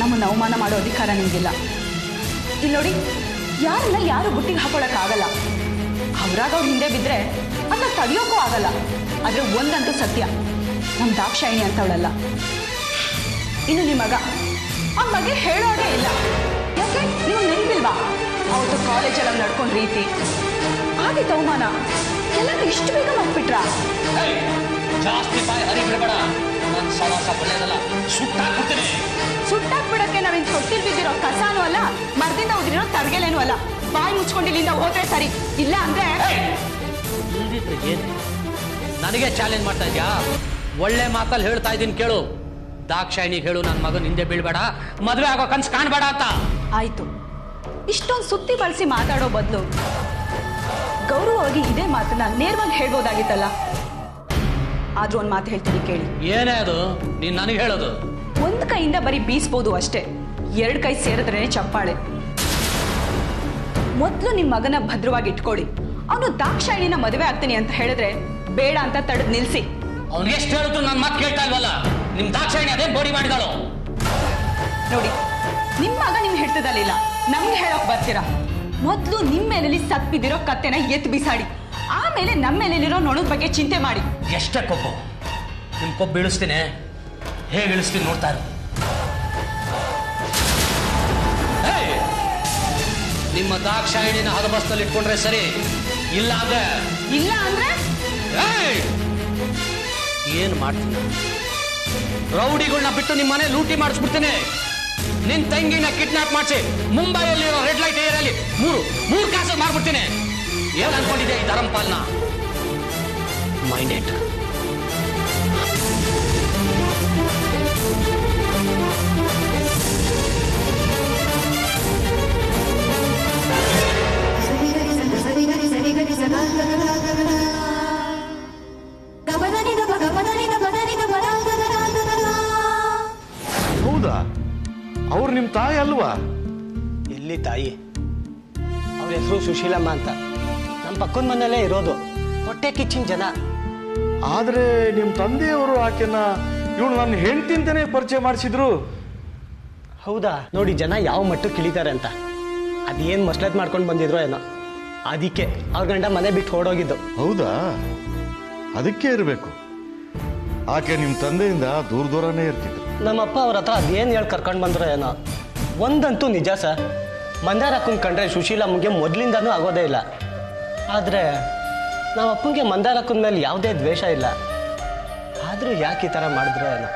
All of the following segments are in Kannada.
ನಮ್ಮನ್ನು ಅವಮಾನ ಮಾಡೋ ಅಧಿಕಾರ ನಿಮಗಿಲ್ಲ. ಇಲ್ಲಿ ನೋಡಿ, ಯಾರನ್ನ ಯಾರು ಬುಟ್ಟಿಗೆ ಹಾಕೊಳ್ಳೋಕ್ಕಾಗಲ್ಲ. ಅವ್ರಾಗ ಅವ್ರು ಹಿಂದೆ ಬಿದ್ದರೆ ಅದನ್ನ ತಡೆಯೋಕ್ಕೂ ಆಗಲ್ಲ. ಆದರೆ ಒಂದಂತೂ ಸತ್ಯ, ನಮ್ಮ ದಾಕ್ಷಾಯಿಣಿ ಅಂತವಳಲ್ಲ. ಇನ್ನು ನಿಮ್ಮ ಮಗ, ಆ ಮಗೆ ಹೇಳೋದೇ ಇಲ್ಲ. ಯಾಕೆ ನೀವು ನೆನಪಿಲ್ವಾ ಅವತ್ತು ಕಾಲೇಜಲ್ಲಿ ನಡ್ಕೊಂಡ್ ರೀತಿ, ಆಗಿತ್ತು ಅವಮಾನ ಎಲ್ಲ ಇಷ್ಟು ಬೇಗ ಮಾಡ್ಬಿಟ್ರ? ಜಾಸ್ತಿ ಬಾಯಿ ಹರಿ ಬಿಡಬೇಡ, ನನ್ನ ಸವಾಸ ಒಳ್ಳೆಯದಲ್ಲ, ಸುಟ್ಟಾಕ್ಬಿಡ್ತೇನೆ. ಸುಟ್ಟಾಕ್ಬಿಡಕ್ಕೆ ನಾವೇನು ತೊಟ್ಟಿಲ್ ಬಿದ್ದಿರೋ ಕಸಾನೂ ಅಲ್ಲ, ಮರದಿಂದ ಉದ್ರಿರೋ ತರ್ಗೆಲೇನೂ ಅಲ್ಲ. ಬಾಯಿ ಮುಚ್ಕೊಂಡು ಇಲ್ಲಿಂದ ಹೋದ್ರೆ ಸರಿ, ಇಲ್ಲ ಅಂದ್ರೆ ಏನು ನನಗೆ ಚಾಲೆಂಜ್ ಮಾಡ್ತಾ ಇದ್ಯಾ? ಒಳ್ಳೆ ಮಾತಲ್ಲಿ ಹೇಳ್ತಾ ಇದ್ದೀನಿ ಕೇಳು. ದಾಕ್ಷಾಯಿಣಿಗೆ ಹೇಳು, ನನ್ನ ಮಗನ ಹಿಂದೆ ಬೀಳ್ಬೇಡ, ಮದುವೆ ಆಗೋ ಕನ್ಸು ಕಾಣಬೇಡ ಅಂತ. ಆಯ್ತು, ಇಷ್ಟೊಂದು ಸುತ್ತಿ ಬಳಸಿ ಮಾತಾಡೋ ಬದಲು ಗೌರವವಾಗಿ ಇದೇ ಮಾತನ್ನ ನೇರವಾಗಿ ಹೇಳ್ಬೋದಾಗಿತ್ತಲ್ಲ. ಆದ್ರೂ ಒಂದು ಮಾತು ಹೇಳ್ತೀನಿ ಕೇಳಿ. ಏನೇ ಅದು ನೀನು ನನಗೆ ಹೇಳೋದು? ಒಂದು ಕೈಯಿಂದ ಬರೀ ಬೀಸ್ಬೋದು ಅಷ್ಟೇ, ಎರಡು ಕೈ ಸೇರಿದ್ರೇನೆ ಚಪ್ಪಾಳೆ. ಮೊದಲು ನಿಮ್ಮ ಮಗನ ಭದ್ರವಾಗಿ ಇಟ್ಕೊಳ್ಳಿ. ಅವನು ದಾಕ್ಷಾಯಿಣಿನ ಮದುವೆ ಆಗ್ತೀನಿ ಅಂತ ಹೇಳಿದ್ರೆ ಬೇಡ ಅಂತ ತಡೆದು ನಿಲ್ಸಿ. ಅವ್ನಿಗೆ ಎಷ್ಟು ಹೇಳಿದ್ರು ನನ್ನ ಮಾತು ಕೇಳ್ತಾ ಇಲ್ವಲ್ಲ. ನಿಮ್ ದಾಕ್ಷಾಯಿಣಿ ಅದೇ ಬೋಡಿ ಮಾಡಿದಾಳು. ನೋಡಿ, ನಿಮ್ಮ ಮಗ ನಿಮ್ ಹಿಡ್ತದಲ್ಲಿಲ್ಲ, ನಮ್ಗೆ ಹೇಳೋಕ್ ಬರ್ತೀರಾ? ಮೊದಲು ನಿಮ್ಮ ಮೇಲೆಲ್ಲಿ ಸತ್ ಬಿದ್ದಿರೋ ಕತ್ತೆನ ಎತ್ತು ಬಿಸಾಡಿ, ಆಮೇಲೆ ನಮ್ಮ ಮೇಲಿರೋ ನೊಣದ ಬಗ್ಗೆ ಚಿಂತೆ ಮಾಡಿ. ಎಷ್ಟೇ ಕೊಬ್ಬು, ನಿಮ್ ಕೊಬ್ಬು ಇಳಿಸ್ತೀನಿ, ಹೇಗೆ ಇಳಿಸ್ತೀನಿ ನೋಡ್ತಾ ಇರು. ನಿಮ್ಮ ದಾಕ್ಷಾಯಿಣಿನ ಹದಬಸ್ತಲ್ಲಿ ಇಟ್ಕೊಂಡ್ರೆ ಸರಿ, ಇಲ್ಲ ಅಂದ್ರೆ ಏನ್ ಮಾಡ್ತೀನಿ? ರೌಡಿಗಳನ್ನ ಬಿಟ್ಟು ನಿಮ್ಮ ಮನೆ ಲೂಟಿ ಮಾಡಿಸ್ಬಿಡ್ತೇನೆ. ನಿನ್ ತಂಗಿನ ಕಿಡ್ನಾಪ್ ಮಾಡಿಸಿ ಮುಂಬೈಯಲ್ಲಿರೋ ರೆಡ್ ಲೈಟ್ ಏರಿಯಲ್ಲಿ ಮೂರು ಕಾಸು ಮಾಡ್ಬಿಡ್ತೀನಿ. ಏನ್ ಅನ್ಕೊಂಡಿದ್ಯಾ ಈ ಧರಂಪಾಲ್ನ? ಮೈಂಡೆಡ್. ಹೌದಾ? ಅವ್ರು ನಿಮ್ಮ ತಾಯಿ ಅಲ್ವಾ? ಎಲ್ಲಿ ತಾಯಿ? ಅವ್ರ ಹೆಸರು ಸುಶೀಲಮ್ಮ ಅಂತ. ನಮ್ಮ ಪಕ್ಕದ ಮನೆಯಲ್ಲೇ ಇರೋದು. ಹೊಟ್ಟೆ ಕಿಚ್ಚಿನ ಜನ. ಆದ್ರೆ ನಿಮ್ಮ ತಂದೆಯವರು ಆಕೆನ ಇವಳು ನನ್ನ ಹೆಂಡತಿ ಅಂತಾನೆ ಪರಿಚಯ ಮಾಡಿಸಿದ್ರು. ಹೌದಾ? ನೋಡಿ ಜನ ಯಾವ ಮಟ್ಟಕ್ಕೆ ಇಳಿತಾರೆ ಅಂತ. ಅದೇನು ಮಸ್ಲತ್ ಮಾಡ್ಕೊಂಡು ಬಂದಿದ್ರು ಏನೋ, ಅದಕ್ಕೆ ಅವ್ರ ಗಂಡ ಮನೆ ಬಿಟ್ಟು ಹೊರಡೋಗಿದ್ದು. ಹೌದಾ? ಅದಕ್ಕೆ ಇರಬೇಕು. ಆಕೆ ನಿಮ್ಮ ತಂದೆಯಿಂದ ದೂರನೇ ಇರ್ತಿದ್ರು. ನಮ್ಮಪ್ಪ ಅವ್ರ ಹತ್ರ ಅದೇನು ಹೇಳಿ ಕರ್ಕೊಂಡು ಬಂದ್ರು ಏನೋ. ಒಂದಂತೂ ನಿಜ ಸರ್, ಮಂದಾರ ಹಾಕೊಂಡು ಕಂಡ್ರೆ ಸುಶೀಲಮ್ಮಗೆ ಮೊದಲಿಂದನೂ ಆಗೋದೇ ಇಲ್ಲ. ಆದರೆ ನಮ್ಮ ಅಪ್ಪನಿಗೆ ಮಂದಾರ ಹಾಕೊಂಡ ಮೇಲೆ ಯಾವುದೇ ದ್ವೇಷ ಇಲ್ಲ. ಆದರೂ ಯಾಕೆ ಈ ಥರ ಮಾಡಿದ್ರು ಏನೋ.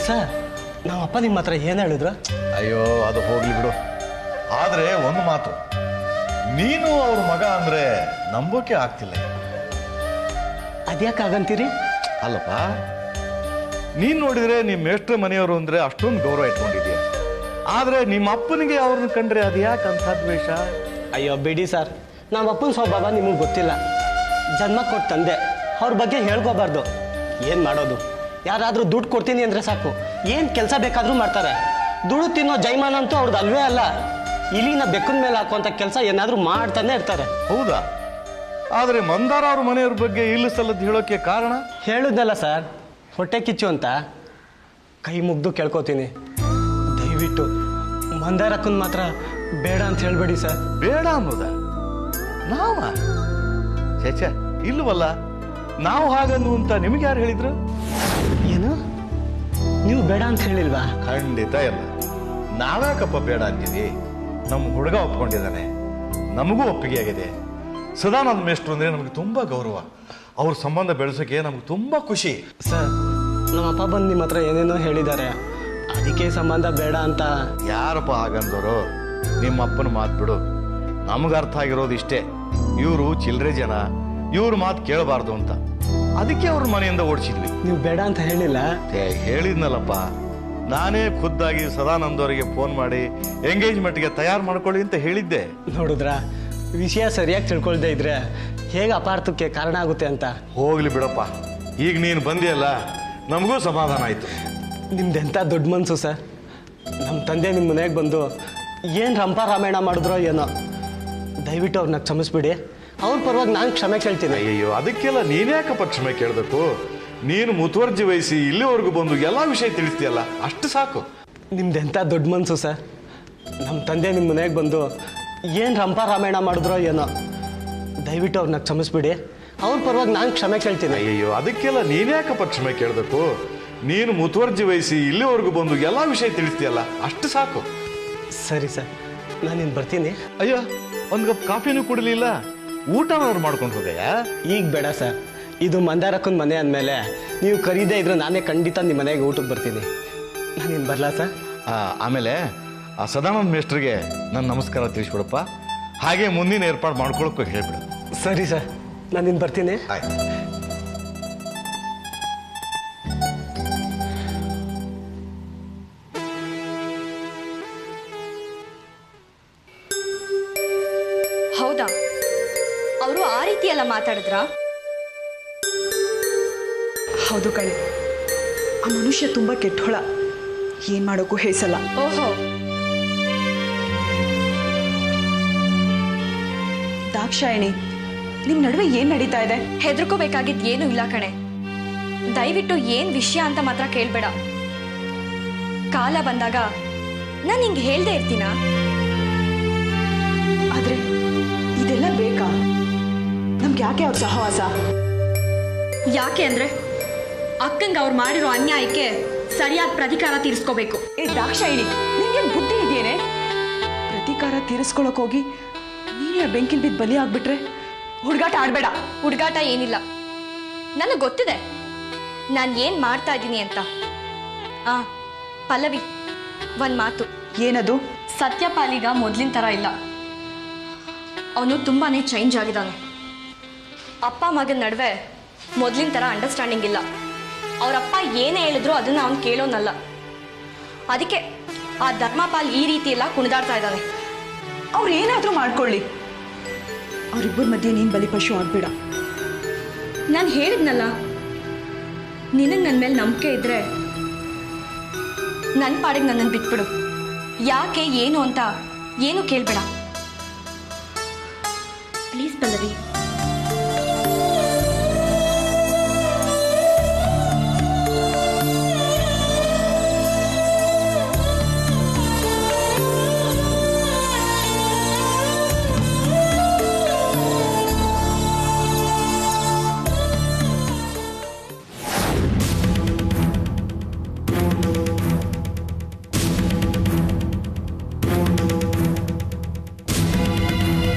ಸರ್, ನಮ್ಮಪ್ಪ ನಿಮ್ಮ ಹತ್ರ ಏನು ಹೇಳಿದ್ರು? ಅಯ್ಯೋ, ಅದು ಹೋಗ್ಲಿ ಬಿಡು. ಆದ್ರೆ ಒಂದು ಮಾತು, ನೀನು ಅವ್ರ ಮಗ ಅಂದ್ರೆ ನಂಬೋಕೆ ಆಗ್ತಿಲ್ಲ. ಅದ್ಯಾಕಾಗಂತೀರಿ? ಅಲ್ಲಪ್ಪ, ನೀನ್ ನೋಡಿದ್ರೆ ನಿಮ್ಮ ಮೇಷ್ಟ್ರ ಮನೆಯವರು ಅಂದ್ರೆ ಅಷ್ಟೊಂದು ಗೌರವ ಇಟ್ಕೊಂಡಿದ್ಯಾ. ಆದ್ರೆ ನಿಮ್ಮ ಅಪ್ಪನಿಗೆ ಅವ್ರನ್ನ ಕಂಡ್ರೆ ಅದು ಯಾಕಂತ ದ್ವೇಷ? ಅಯ್ಯೋ ಬಿಡಿ ಸರ್, ನಮ್ಮ ಅಪ್ಪನ ಸ್ವಭಾವ ನಿಮಗೆ ಗೊತ್ತಿಲ್ಲ. ಜನ್ಮ ಕೊಟ್ಟು ತಂದೆ, ಅವ್ರ ಬಗ್ಗೆ ಹೇಳ್ಕೋಬಾರ್ದು. ಏನು ಮಾಡೋದು? ಯಾರಾದರೂ ದುಡ್ಡು ಕೊಡ್ತೀನಿ ಅಂದರೆ ಸಾಕು, ಏನು ಕೆಲಸ ಬೇಕಾದರೂ ಮಾಡ್ತಾರೆ. ದುಡ್ಡು ತಿನ್ನೋ ಜೈಮಾನ ಅಂತೂ ಅವ್ರದ್ದು ಅಲ್ವೇ ಅಲ್ಲ. ಇಲಿನ ಬೆಕ್ಕನ ಮೇಲೆ ಹಾಕುವಂಥ ಕೆಲಸ ಏನಾದರೂ ಮಾಡ್ತಾನೆ ಇರ್ತಾರೆ. ಹೌದಾ? ಆದರೆ ಮಂದಾರ ಅವ್ರ ಮನೆಯವ್ರ ಬಗ್ಗೆ ಇಲ್ಲ ಸಲ್ಲದ್ದು ಹೇಳೋಕೆ ಕಾರಣ? ಹೇಳಿದ್ನಲ್ಲ ಸರ್, ಹೊಟ್ಟೆ ಕಿಚ್ಚು ಅಂತ. ಕೈ ಮುಗ್ದು ಕೇಳ್ಕೊತೀನಿ, ದಯವಿಟ್ಟು ಮಂದಾರಕ್ಕನ್ ಮಾತ್ರ ಬೇಡ ಅಂತ ಹೇಳ್ಬೇಡಿ ಸರ್. ಬೇಡ ಅನ್ನೋದ? ನಾವ? ಛೇ, ಇಲ್ವಲ್ಲ. ನಾವು ಹಾಗನ್ನು ಅಂತ ನಿಮ್ಗೆ ಯಾರು ಹೇಳಿದ್ರು? ಏನು, ನೀವು ಬೇಡ ಅಂತ ಹೇಳಿಲ್ವಾ? ಖಂಡಿತ ಇಲ್ಲ. ನಾವ್ಯಾಕಪ್ಪ ಬೇಡ ಅಂತೀವಿ? ನಮ್ಮ ಹುಡುಗ ಒಪ್ಕೊಂಡಿದ್ದಾನೆ, ನಮಗೂ ಒಪ್ಪಿಗೆ ಆಗಿದೆ. ಸದಾನಂದ ಮೇಷ್ಟ್ರು ಅಂದ್ರೆ ನಮಗೆ ತುಂಬಾ ಗೌರವ. ಅವ್ರ ಸಂಬಂಧ ಬೆಳೆಸೋಕೆ ನಮ್ಗೆ ತುಂಬಾ ಖುಷಿ. ಸರ್, ನಮ್ಮಪ್ಪ ಬಂದು ನಿಮ್ಮ ಹತ್ರ ಏನೇನೋ ಹೇಳಿದ್ದಾರೆ, ಅದಕ್ಕೆ ಸಂಬಂಧ ಬೇಡ ಅಂತ. ಯಾರಪ್ಪ ಹಾಗಂದವರು? ನಿಮ್ಮ ಅಪ್ಪನ ಮಾತು ಬಿಡು. ನಮ್ಗೆ ಅರ್ಥ ಆಗಿರೋದು ಇಷ್ಟೇ, ಇವರು ಚಿಲ್ಲರೆ ಜನ, ಇವ್ರ ಮಾತು ಕೇಳಬಾರ್ದು ಅಂತ. ಅದಕ್ಕೆ ಅವ್ರ ಮನೆಯಿಂದ ಓಡಿಸಿದ್ವಿ. ನೀವು ಬೇಡ ಅಂತ ಹೇಳಿಲ್ಲ? ಹೇಳಿದ್ನಲ್ಲಪ್ಪ, ನಾನೇ ಖುದ್ದಾಗಿ ಸದಾನಂದ್ ಅವರಿಗೆ ಫೋನ್ ಮಾಡಿ ಎಂಗೇಜ್ಮೆಂಟ್ಗೆ ತಯಾರು ಮಾಡ್ಕೊಳ್ಳಿ ಅಂತ ಹೇಳಿದ್ದೆ. ನೋಡಿದ್ರಾ, ವಿಷಯ ಸರಿಯಾಗಿ ತಿಳ್ಕೊಳ್ದೇ ಇದ್ರೆ ಹೇಗೆ ಅಪಾರ್ಥಕ್ಕೆ ಕಾರಣ ಆಗುತ್ತೆ ಅಂತ. ಹೋಗ್ಲಿ ಬಿಡಪ್ಪ, ಈಗ ನೀನು ಬಂದಿಯಲ್ಲ, ನಮಗೂ ಸಮಾಧಾನ ಆಯ್ತು. ನಿಮ್ದೆಂಥ ದೊಡ್ಡ ಮನಸ್ಸು ಸರ್. ನಮ್ಮ ತಂದೆ ನಿಮ್ಮ ಮನೆಗೆ ಬಂದು ಏನು ರಂಪ ರಾಮಾಯಣ ಮಾಡಿದ್ರೋ ಏನೋ. ದಯವಿಟ್ಟು ಅವ್ರನ್ನ ಕ್ಷಮಿಸ್ಬಿಡಿ. ಅವ್ರ ಪರವಾಗಿ ನಾನು ಕ್ಷಮೆ ಕೇಳ್ತೀನಿ. ಅಯ್ಯೋ, ಅದಕ್ಕೆಲ್ಲ ನೀನ್ಯಾಕಪ್ಪ ಕ್ಷಮೆ ಕೇಳಬೇಕು? ನೀನು ಮುತುವರ್ಜಿ ವಹಿಸಿ ಇಲ್ಲಿವರೆಗೂ ಬಂದು ಎಲ್ಲ ವಿಷಯ ತಿಳಿಸ್ತೀಯಲ್ಲ, ಅಷ್ಟು ಸಾಕು. ನಿಮ್ದೆಂಥ ದೊಡ್ಡ ಮನಸ್ಸು ಸರ್. ನಮ್ಮ ತಂದೆ ನಿಮ್ಮ ಮನೆಗೆ ಬಂದು ಏನು ರಂಪ ರಾಮಾಯಣ ಮಾಡಿದ್ರೋ ಏನೋ, ದಯವಿಟ್ಟು ಅವ್ರನ್ನ ಕ್ಷಮಿಸ್ಬಿಡಿ. ಅವ್ರ ಪರವಾಗಿ ನಾನು ಕ್ಷಮೆ ಕೇಳ್ತೀನಿ. ಅಯ್ಯೋ, ಅದಕ್ಕೆಲ್ಲ ನೀನ್ಯಾಕಪ್ಪ ಕ್ಷಮೆ ಕೇಳಬೇಕು? ನೀನು ಮುತುವರ್ಜಿ ವಹಿಸಿ ಇಲ್ಲಿವರೆಗೂ ಬಂದು ಎಲ್ಲ ವಿಷಯ ತಿಳಿಸ್ತೀಯಲ್ಲ, ಅಷ್ಟು ಸಾಕು. ಸರಿ ಸರ್, ನಾನಿನ್ನು ಬರ್ತೀನಿ. ಅಯ್ಯೋ, ಒಂದು ಕಪ್ ಕಾಫಿನೂ ಕುಡಲಿಲ್ಲ, ಊಟನಾದ್ರು ಮಾಡ್ಕೊಂಡು ಹೋಗಯ್ಯ. ಈಗ ಬೇಡ ಸರ್, ಇದು ಮಂದಾರಕ್ಕನ ಮನೆ ಅಂದಮೇಲೆ ನೀವು ಕರೀದೇ ಇದ್ರೆ ನಾನೇ ಖಂಡಿತ ನಿಮ್ಮ ಮನೆಗೆ ಊಟಕ್ಕೆ ಬರ್ತೀನಿ. ನಾನಿನ್ನು ಬರಲಾ ಸರ್? ಆಮೇಲೆ ಆ ಸದಾನಂದ ಮೇಸ್ಟ್ರಿಗೆ ನನ್ನ ನಮಸ್ಕಾರ ತಿಳಿಸ್ಬಿಡಪ್ಪ. ಹಾಗೆ ಮುಂದಿನ ಏರ್ಪಾಡು ಮಾಡ್ಕೊಳಕ್ಕೂ ಹೇಳ್ಬಿಡು. ಸರಿ ಸರ್, ನಾನಿನ್ನು ಬರ್ತೀನಿ. ಆಯ್ತು. ಹೌದಾ, ಅವರು ಆ ರೀತಿ ಎಲ್ಲ ಮಾತಾಡಿದ್ರ? ಹೌದು ಕಣೆ, ಆ ಮನುಷ್ಯ ತುಂಬ ಕೆಟ್ಟೋಳ, ಏನ್ ಮಾಡೋಕ್ಕೂ ಹೇಸಲ್ಲ. ಓಹೋ, ದಾಕ್ಷಾಯಿಣಿ, ನಿಮ್ ನಡುವೆ ಏನ್ ನಡೀತಾ ಇದೆ? ಹೆದರ್ಕೋಬೇಕಾಗಿದ್ ಏನು ಇಲ್ಲ ಕಣೆ. ದಯವಿಟ್ಟು ಏನ್ ವಿಷಯ ಅಂತ ಮಾತ್ರ ಕೇಳ್ಬೇಡ. ಕಾಲ ಬಂದಾಗ ನಾನು ಹಿಂಗೆ ಹೇಳ್ದೆ ಇರ್ತೀನ. ಆದ್ರೆ ಇದೆಲ್ಲ ಬೇಕಾ? ನಮ್ಗೆ ಯಾಕೆ ಅವ್ರ ಸಹವಾಸ? ಯಾಕೆ ಅಂದ್ರೆ ಅಕ್ಕಂಗೆ ಅವ್ರು ಮಾಡಿರೋ ಅನ್ಯಾಯಕ್ಕೆ ಸರಿಯಾದ ಪ್ರತಿಕಾರ ತೀರಿಸ್ಕೋಬೇಕು. ಏ ದಾಕ್ಷಾಯಿಣಿ, ನಿಂಗೇನ್ ಬುದ್ಧಿ ಇದೆಯೇನೆ? ಪ್ರತೀಕಾರ ತೀರಿಸ್ಕೊಳಕ್ ಹೋಗಿ ನೀನೇ ಬೆಂಕಿಲ್ ಬಿದ್ದು ಬಲಿ ಆಗ್ಬಿಟ್ರೆ ಹುಡುಗಾಟ ಆಡ್ಬೇಡ. ಹುಡುಗಾಟ ಏನಿಲ್ಲ, ನನಗೆ ಗೊತ್ತಿದೆ ನಾನು ಏನ್ ಮಾಡ್ತಾ ಇದ್ದೀನಿ ಅಂತ. ಪಲ್ಲವಿ, ಒಂದ್ ಮಾತು. ಏನದು? ಸತ್ಯಪಾಲಿಗ ಮೊದ್ಲಿನ ತರ ಇಲ್ಲ, ಅವನು ತುಂಬಾನೇ ಚೇಂಜ್ ಆಗಿದ್ದಾನೆ. ಅಪ್ಪ ಮಗನ ನಡುವೆ ಮೊದ್ಲಿನ ತರ ಅಂಡರ್ಸ್ಟ್ಯಾಂಡಿಂಗ್ ಇಲ್ಲ. ಅವರಪ್ಪ ಏನೇ ಹೇಳಿದ್ರು ಅದನ್ನ ಅವನು ಕೇಳೋನಲ್ಲ. ಅದಕ್ಕೆ ಆ ಧರ್ಮಪಾಲ್ ಈ ರೀತಿ ಎಲ್ಲ ಕುಣಿದಾಡ್ತಾ ಇದ್ದಾನೆ. ಅವ್ರು ಏನಾದ್ರೂ ಮಾಡ್ಕೊಳ್ಳಿ, ಅವ್ರಿಬ್ಬರ ಮಧ್ಯೆ ನೀನ್ ಬಲಿಪಶು ಆಗ್ಬೇಡ. ನಾನು ಹೇಳಿದ್ನಲ್ಲ, ನಿನಗೆ ನನ್ನ ಮೇಲೆ ನಂಬಿಕೆ ಇದ್ರೆ ನನ್ನ ಪಾಡಿಗೆ ನನ್ನನ್ನು ಬಿಟ್ಬಿಡು. ಯಾಕೆ ಏನು ಅಂತ ಏನು ಕೇಳಬೇಡ ಪ್ಲೀಸ್ ಪಲ್ಲವಿ.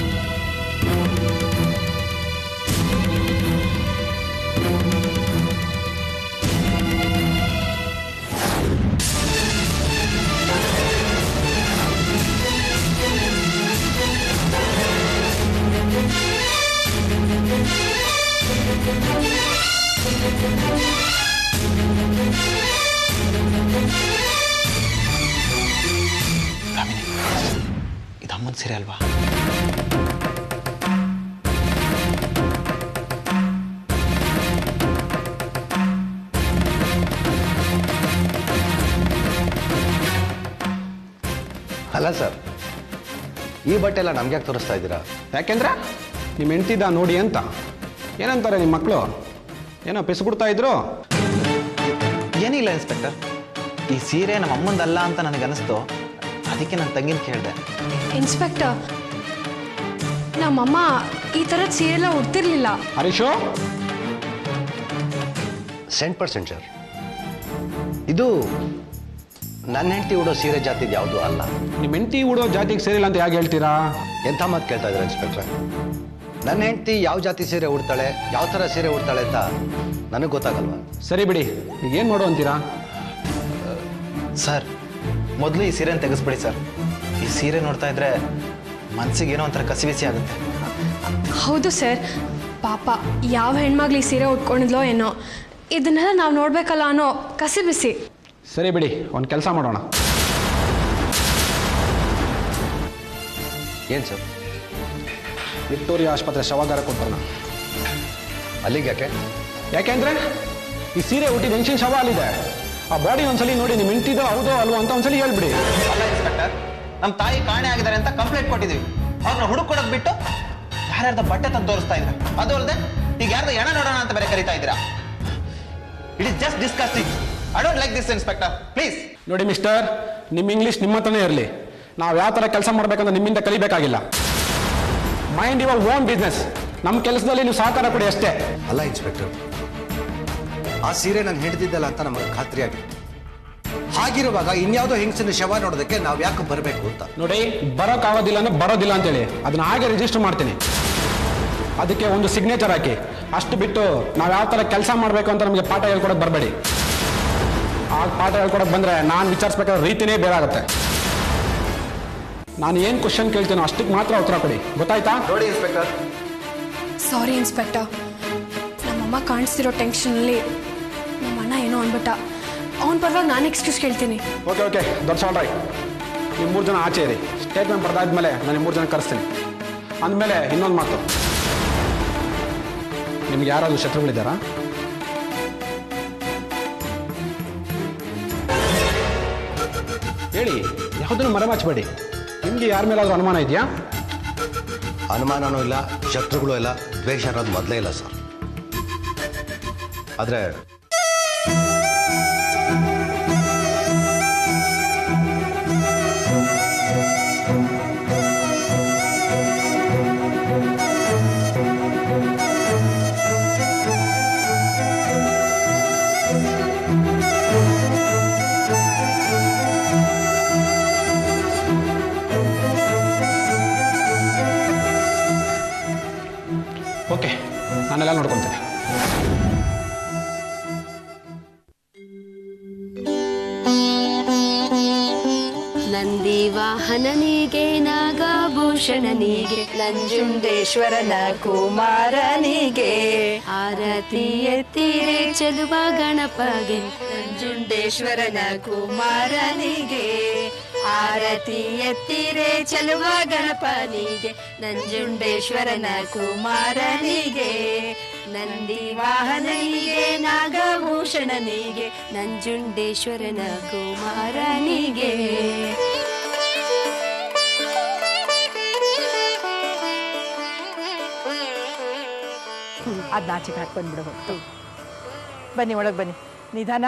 ಇದಮ್ಮನ ಸೀರೆ ಅಲ್ವಾ? ಅಲ್ಲ ಸರ್, ಈ ಬಟ್ಟೆ ಎಲ್ಲ ನಮ್ಗೆ ಯಾಕೆ ತೋರಿಸ್ತಾ ಇದ್ದೀರಾ? ಯಾಕೆಂದ್ರೆ ನಿಮ್ಮ ಹೆಂಡ್ತಿದ್ದ ನೋಡಿ ಅಂತ ಏನಂತಾರೆ ನಿಮ್ಮ ಮಕ್ಕಳು? ಏನೋ ಪಿಸ್ಬಿಡ್ತಾ ಇದ್ರು? ಏನಿಲ್ಲ ಇನ್ಸ್ಪೆಕ್ಟರ್, ಈ ಸೀರೆ ನಮ್ಮ ಅಮ್ಮಂದಲ್ಲ ಅಂತ ನನಗನ್ನಿಸ್ತು, ಅದಕ್ಕೆ ನನ್ನ ತಂಗಿನ ಕೇಳಿದೆ. ಇನ್ಸ್ಪೆಕ್ಟರ್, ನಮ್ಮಮ್ಮ ಈ ಥರದ ಸೀರೆ ಎಲ್ಲ ಉಡ್ತಿರ್ಲಿಲ್ಲ. ಹರೀಶು, 100% ಸರ್, ಇದು ನನ್ನ ಹೆಂಡತಿ ಉಡೋ ಸೀರೆ ಜಾತಿದು ಯಾವುದೂ ಅಲ್ಲ. ನಿಮ್ಮ ಹೆಂಡ್ತಿ ಉಡೋ ಜಾತಿಗೆ ಸೇರಿಲ್ಲ ಅಂತ ಹೇಗೆ ಹೇಳ್ತೀರಾ? ಎಂಥ ಮಾತು ಕೇಳ್ತಾ ಇದ್ದಾರೆ ಇನ್ಸ್ಪೆಕ್ಟ್ರೆ? ನನ್ನ ಹೆಂಡತಿ ಯಾವ ಜಾತಿ ಸೀರೆ ಉಡ್ತಾಳೆ, ಯಾವ ಥರ ಸೀರೆ ಉಡ್ತಾಳೆ ಅಂತ ನನಗೆ ಗೊತ್ತಾಗಲ್ವಾ? ಸರಿ ಬಿಡಿ, ಈಗ ಏನು ಮಾಡು ಅಂತೀರಾ? ಸರ್, ಮೊದಲು ಈ ಸೀರೆನ ತೆಗೆಸ್ಬಿಡಿ ಸರ್. ಈ ಸೀರೆ ನೋಡ್ತಾ ಇದ್ರೆ ಮನಸ್ಸಿಗೆ ಏನೋ ಒಂಥರ ಕಸಿವಿಸಿ ಆಗುತ್ತೆ. ಹೌದು ಸರ್, ಪಾಪ ಯಾವ ಹೆಣ್ಮಗ್ಳು ಈ ಸೀರೆ ಉಟ್ಕೊಂಡಿದ್ಲೋ ಏನೋ, ಇದನ್ನೆಲ್ಲ ನಾವು ನೋಡ್ಬೇಕಲ್ಲ ಅನ್ನೋ ಕಸಿ ಬಿಸಿ. ಸರಿ ಬಿಡಿ, ಒಂದು ಕೆಲಸ ಮಾಡೋಣ. ಏನು ಸರ್? ವಿಕ್ಟೋರಿಯಾ ಆಸ್ಪತ್ರೆ ಶವಾಗಾರ ಕೊಟ್ಬರೋಣ. ಅಲ್ಲಿಗೆ ಯಾಕೆ? ಯಾಕೆಂದ್ರೆ ಈ ಸೀರೆ ಹುಟ್ಟಿದ ಹೆಂಚಿನ ಶವ ಅಲ್ಲಿದೆ. ಆ ಬಾಡಿ ಒಂದ್ಸಲಿ ನೋಡಿ ನಿಮ್ಮ ಹೆಂಡ್ತಿದೋ ಹೌದೋ ಅಲ್ವೋ ಅಂತ ಒಂದ್ಸಲಿ ಹೇಳ್ಬಿಡಿ. ಅಲ್ಲ ಇನ್ಸ್ಪೆಕ್ಟರ್, ನಮ್ಮ ತಾಯಿ ಕಾಣೆ ಆಗಿದ್ದಾರೆ ಅಂತ ಕಂಪ್ಲೇಂಟ್ ಕೊಟ್ಟಿದ್ದೀವಿ. ಅವ್ರನ್ನ ಹುಡುಕೊಡೋದು ಬಿಟ್ಟು ಯಾರ್ಯಾರ್ದ ಬಟ್ಟೆ ತಂದು ತೋರಿಸ್ತಾ ಇದ್ದಾರೆ. ಅದು ಅಲ್ಲದೆ ಈಗ ಯಾರ್ದು ಎಣ ನೋಡೋಣ ಅಂತ ಬೇರೆ ಕರೀತಾ ಇದ್ದೀರಾ. It is just disgusting. I don't like this inspector, please. ನೋಡಿ ಮಿಸ್ಟರ್, ನಿಮ್ಮ ಇಂಗ್ಲೀಷ್ ನಿಮ್ಮ ಹತ್ರನೇ ಇರಲಿ. ನಾವು ಯಾವ ಥರ ಕೆಲಸ ಮಾಡಬೇಕಂತ ನಿಮ್ಮಿಂದ ಕಲಿಬೇಕಾಗಿಲ್ಲ. Mind your own business. ನಮ್ಮ ಕೆಲಸದಲ್ಲಿ ನೀವು ಸಹಕಾರ ಕೊಡಿ ಅಷ್ಟೇ. ಅಲ್ಲ ಇನ್ಸ್ಪೆಕ್ಟರ್, ಆ ಸೀರೆ ನಾನು ಹಿಡಿದಿದ್ದಲ್ಲ ಅಂತ ನಮಗೆ ಖಾತ್ರಿ ಆಗಿದೆ. ಹಾಗಿರುವಾಗ ಇನ್ಯಾವುದೋ ಹೆಂಗಸಿನ ಶವ ನೋಡೋದಕ್ಕೆ ನಾವು ಯಾಕೆ ಬರಬೇಕು ಅಂತ. ನೋಡಿ, ಬರೋಕ್ಕಾಗೋದಿಲ್ಲ ಅಂದ್ರೆ ಬರೋದಿಲ್ಲ ಅಂತೇಳಿ ಅದನ್ನ ಹಾಗೆ ರಿಜಿಸ್ಟರ್ ಮಾಡ್ತೀನಿ. ಅದಕ್ಕೆ ಒಂದು ಸಿಗ್ನೇಚರ್ ಹಾಕಿ. ಅಷ್ಟು ಬಿಟ್ಟು ನಾವು ಯಾವ ಥರ ಕೆಲಸ ಮಾಡಬೇಕು ಅಂತ ನಮಗೆ ಪಾಠ ಹೇಳ್ಕೊಡೋಕೆ ಬರಬೇಡಿ. ಆಗ ಪಾಠ ಹೇಳ್ಕೊಡೋಕೆ ಬಂದರೆ ನಾನು ವಿಚಾರಿಸ್ಬೇಕಾದ್ರೆ ರೀತಿನೇ ಬೇರೆ ಆಗುತ್ತೆ. ನಾನು ಏನು ಕ್ವಶನ್ ಕೇಳ್ತೀನೋ ಅಷ್ಟಕ್ಕೆ ಮಾತ್ರ ಉತ್ತರ ಕೊಡಿ, ಗೊತ್ತಾಯ್ತಾ? ನೋಡಿ ಇನ್ಸ್ಪೆಕ್ಟರ್. ಸಾರಿ ಇನ್ಸ್ಪೆಕ್ಟರ್, ನಮ್ಮಮ್ಮ ಕಾಣಿಸ್ತಿರೋ ಟೆನ್ಷನಲ್ಲಿ ನಮ್ಮ ಅಣ್ಣ ಏನೋ ಅಂದ್ಬಿಟ್ಟ. ಅವನ ಪರವಾಗಿ ನಾನು ಎಕ್ಸ್ಕ್ಯೂಸ್ ಕೇಳ್ತೀನಿ. Okay that's all right. ನೀವು 3 ಜನ ಆಚೆ ಇರಿ. ಸ್ಟೇಟ್ಮೆಂಟ್ ಬರೆದಾದ್ಮೇಲೆ ನಾನು 3 ಜನ ಕರೆಸ್ತೀನಿ. ಅಂದಮೇಲೆ ಇನ್ನೊಂದು ಮಾತು, ನಿಮ್ಗೆ ಯಾರಾದರೂ ಶತ್ರುಗಳಿದ್ದಾರಾ? ಹೇಳಿ, ಯಾವುದನ್ನು ಮರೆಮಾಚಬೇಡಿ. ನಿಮಗೆ ಯಾರ ಮೇಲಾದರೂ ಅನುಮಾನ ಇದೆಯಾ? ಅನುಮಾನನೂ ಇಲ್ಲ, ಶತ್ರುಗಳು ಇಲ್ಲ, ದ್ವೇಷ ಅನ್ನೋದು ಮೊದಲೇ ಇಲ್ಲ ಸರ್. ಆದರೆ ಓಕೆ, ನಾನೆಲ್ಲ ನೋಡ್ಕೊತೀನಿ. ನಂದಿ ವಾಹನನಿಗೆ ನಾಗಭೂಷಣನಿಗೆ ನಂಜುಂಡೇಶ್ವರನ ಕುಮಾರನಿಗೆ ಆರತಿ ಎತ್ತಿರೆ ಚೆಲುವ ಗಣಪಗೆ ನಂಜುಂಡೇಶ್ವರನ ಕುಮಾರನಿಗೆ ಆರತಿ ಎತ್ತಿರೆ ಚೆಲುವ ಗಣಪನಿಗೆ ನಂಜುಂಡೇಶ್ವರನ ಕುಮಾರನಿಗೆ ನಂದಿ ವಾಹನನಿಗೆ ನಾಗಭೂಷಣನಿಗೆ ನಂಜುಂಡೇಶ್ವರನ ಕುಮಾರನಿಗೆ. ಅದು ನಾಚಿಕೆ ಹಾಕಿ ಬಂದ್ಬಿಡು. ಹೋಗ್ತು ಬನ್ನಿ, ಒಳಗೆ ಬನ್ನಿ. ನಿಧಾನ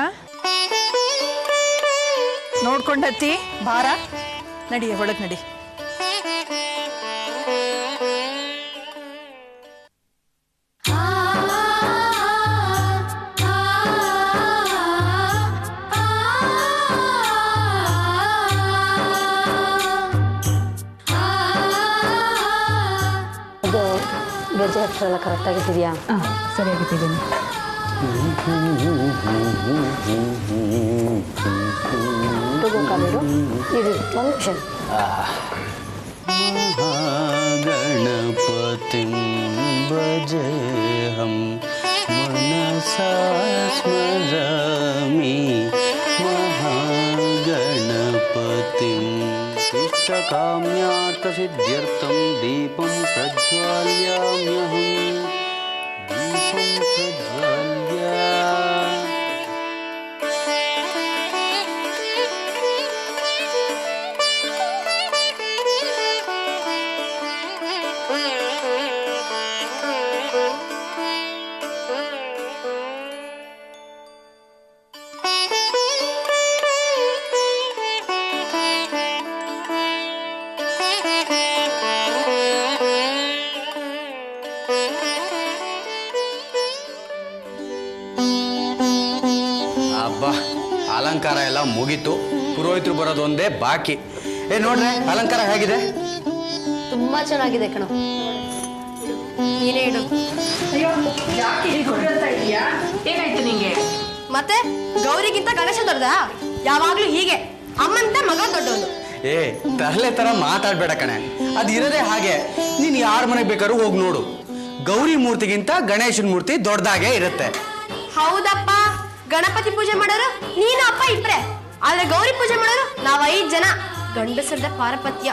ನೋಡ್ಕೊಂಡತ್ತಿ. ಭಾರ ನಡಿ, ಒಳಗೆ ನಡಿ. ಗೆಜ್ಜೆ ಅಕ್ಷರ ಎಲ್ಲ ಕರೆಕ್ಟಾಗಿಟ್ಟಿದೆಯಾ? ಸರಿಯಾಗಿಟ್ಟಿದ್ದೀನಿ. ಇದು ಒಂದು ನಿಮಿಷ. ಗಣಪತಿ ಭಜೇಹಂ ಮನಸಾ ಸ್ಮರಾಮಿ ಮಹಾಗಣಪತಿ ಇಷ್ಟಕಾಮ್ಯಾರ್ಥಸಿದ್ಧ್ಯರ್ಥಂ ದೀಪಂ ಪ್ರಜ್ವಾಲ್ಯಾಮ್ಯಹಂ ದೀಪಂ ಪ್ರಜ್ವಾಲ್ಯ. ಅಬ್ಬಾ, ಅಲಂಕಾರ ಎಲ್ಲ ಮುಗೀತು. ಪುರೋಹಿತರು ಬರೋದು ಒಂದೇ ಬಾಕಿ. ನೋಡ್ರೆ ಅಲಂಕಾರ ಹೇಗಿದೆ? ತುಂಬಾ ಚೆನ್ನಾಗಿದೆ ಕಣೋ. ನೀನೇ ಇಡು. ಏನಾಯ್ತು ನಿಂಗೆ? ಮತ್ತೆ ಗೌರಿಗಿಂತ ಗಣೇಶ ದೊಡ್ಡದ? ಯಾವಾಗ್ಲೂ ಹೀಗೆ. ಅಮ್ಮಂತ ಮಗ ದೊಡ್ಡವನು. ತರಲೆ ತರ ಮಾತಾಡ್ಬೇಡ ಕಣೆ. ಅದು ಇರೋದೇ ಹಾಗೆ. ನೀನ್ ಯಾರ ಮನೆಗೆ ಬೇಕಾದ್ರೂ ಹೋಗಿ ನೋಡು, ಗೌರಿ ಮೂರ್ತಿಗಿಂತ ಗಣೇಶನ ಮೂರ್ತಿ ದೊಡ್ಡದಾಗೆ ಇರುತ್ತೆ. ಹೌದಪ್ಪ, ಗಣಪತಿ ಪೂಜೆ ಮಾಡೋರು ನೀನು ಅಪ್ಪ ಇಬ್ರೆ. ಆದ್ರೆ ಗೌರಿ ಪೂಜೆ ಮಾಡೋರು ನಾವ್ 5 ಜನ. ಗಂಡಸರದ ಪಾರಪತ್ಯ.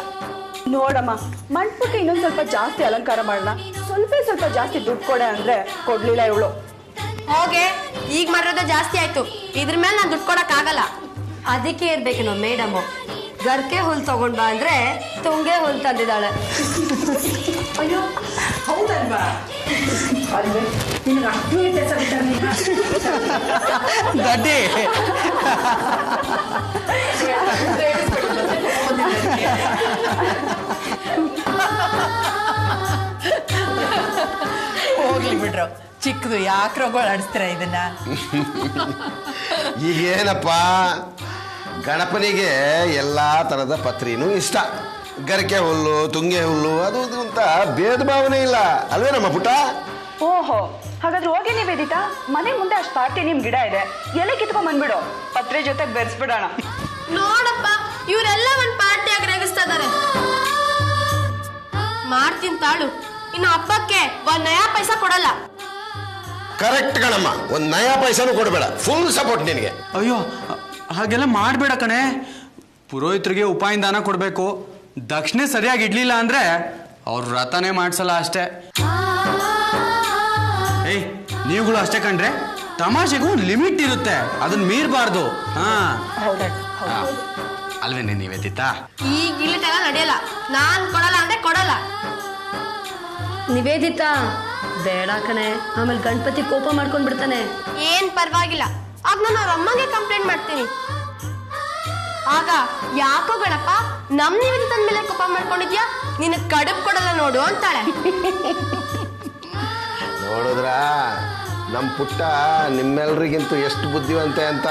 ನೋಡಮ್ಮ, ಮಂಟಪಕ್ಕೆ ಇನ್ನೊಂದು ಸ್ವಲ್ಪ ಜಾಸ್ತಿ ಅಲಂಕಾರ ಮಾಡೋಣ. ಸ್ವಲ್ಪ ಜಾಸ್ತಿ ದುಡ್ಡು ಕೊಡೆ ಅಂದ್ರೆ ಕೊಡ್ಲಿಲ್ಲ ಇವಳು. ಹೋಗೆ, ಈಗ ಮಾಡಿರೋದೇ ಜಾಸ್ತಿ ಆಯ್ತು. ಇದ್ರ ಮೇಲೆ ನಾನು ದುಡ್ಡು ಕೊಡಕ್ ಆಗಲ್ಲ. ಅದಕ್ಕೆ ಇರ್ಬೇಕೇನೋ ಮೇಡಮ್. ಗರ್ಕೆ ಹುಲ್ ತಗೊಂಡ್ ಬಾ ಅಂದ್ರೆ ತುಂಗೆ ಹುಲ್ ತಂದಿದ್ದಾಳೆ. ಅಯ್ಯೋ ಹೌದಲ್ವಾ? ಅಲ್ವೇ ನಿನಗೆ ಅಷ್ಟು ದಡ್ಡಿ ಹೋಗ್ಲಿ ಬಿಡ್ರು, ಚಿಕ್ಕದು ಯಾಕ್ರೋ ಗೋಳಾಡಿಸ್ತೀರ ಇದನ್ನ? ಈಗೇನಪ್ಪ, ಗಣಪನಿಗೆ ಎಲ್ಲ ಥರದ ಪತ್ರಿನೂ ಇಷ್ಟ. ಗರಿಕೆ ಹುಲ್ಲು, ತುಂಗೆ ಹುಲ್ಲು, ಅದು ಇದು ಅಂತ ಭೇದ ಭಾವನೆ ಇಲ್ಲ ಅಲ್ವೇ ನಮ್ಮ ಪುಟ್ಟ? ಓಹೋ, ಹಾಗಾದ್ರೆ ಹೋಗಿ ನಿವೇದಿತಾ, ಮನೆ ಮುಂದೆ ಅಷ್ಟು ಪಾರ್ಟಿ ನಿಮ್ ಗಿಡ ಇದೆ, ಎಲೆ ಕಿತ್ಕೊಂಡ್ ಬಂದ್ಬಿಡು, ಪತ್ರೆ ಜೊತೆ ಬೆರೆಸ್ಬಿಡೋಣ. ನೋಡಪ್ಪ, ಇವರೆಲ್ಲ ಒಂದ್ ಪಾರ್ಟಿ ಆಗಿ ರೇಗಿಸ್ತಾ ಇದಾರೆ. ಮಾಡ್ತೀನಿ ತಾಳು, ಇನ್ನು ಹಬ್ಬಕ್ಕೆ ಒಂದ್ ನಯಾ ಪೈಸಾ ಕೊಡಲ್ಲ. ಕರೆಕ್ಟ್ ಕಣಮ್ಮ, ಒಂದು ನಯಾ ಪೈಸಾನು ಕೊಡಬೇಡ, ಫುಲ್ ಸಪೋರ್ಟ್ ನಿನಗೆ. ಅಯ್ಯೋ ಹಾಗೆಲ್ಲ ಮಾಡಬೇಡ ಕಣೆ. ಪುರೋಹಿತರಿಗೆ ಉಪಾಯದಾನ ಕೊಡಬೇಕು. ದಕ್ಷಿಣೆ ಸರಿಯಾಗಿ ಇಡ್ಲಿಲ್ಲ ಅಂದ್ರೆ ಅವ್ರ ವ್ರತನೇ ಮಾಡ್ಸಲ್ಲ ಅಷ್ಟೇ. ಏಯ್, ನೀವುಗಳು ಅಷ್ಟೇ ಕಣ್ರೆ, ತಮಾಷೆಗೂ ಲಿಮಿಟ್ ಇರುತ್ತೆ, ಅದನ್ನ ಮೀರಬಾರ್ದು. ಹಾ ಅಲ್ವೇನೆ ನಿವೇದಿತಾ? ಈಗ ಇಲ್ಲಿಟೆಲ್ಲ ನಡೆಯಲ್ಲ. ನಾನ್ ಕೊಡಲ್ಲ ಅಂದ್ರೆ ಕೊಡಲ್ಲ. ನಿವೇದಿತಾ, ಬೇಡ ಕಣೆ, ಆಮೇಲೆ ಗಣಪತಿ ಕೋಪ ಮಾಡ್ಕೊಂಡ್ ಬಿಡ್ತಾನೆ. ಏನ್ ಪರವಾಗಿಲ್ಲ, ಆಗ ನಾನು ಅವ್ರ ಅಮ್ಮಗೆ ಕಂಪ್ಲೇಂಟ್ ಮಾಡ್ತೀನಿ. ಆಗ ಯಾಕೋ ಗಣಪ ನಮ್ ನಿವೇದಿತನ ಮೇಲೆ ಕೋಪ ಮಾಡ್ಕೊಂಡಿದ್ಯಾ, ನಿನ್ನ ಕಡುಬು ಕೊಡಲ್ಲ ನೋಡು ಅಂತಾಳೆ. ನೋಡಿದ್ರ ನಮ್ಮ ಪುಟ್ಟ ನಿಮ್ಮೆಲ್ರಿಗಿಂತೂ ಎಷ್ಟು ಬುದ್ಧಿವಂತೆ ಅಂತ.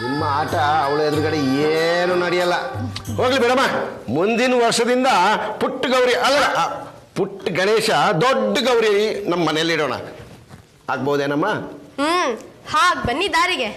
ನಿಮ್ಮ ಆಟ ಅವಳ ಎದುರುಗಡೆ ಏನು ನಡೆಯಲ್ಲ. ಹೋಗ್ಲಿ ಬಿಡಮ್ಮ, ಮುಂದಿನ ವರ್ಷದಿಂದ ಪುಟ್ಟ ಗೌರಿ ಅಲ್ಲ, ಪುಟ್ಟ ಗಣೇಶ ದೊಡ್ಡ ಗೌರಿ ನಮ್ಮ ಮನೇಲಿ ಇಡೋಣ. ಆಗ್ಬೋದೇನಮ್ಮ? ಹಾಗ್ ಬನ್ನಿ ದಾರಿಗೆ.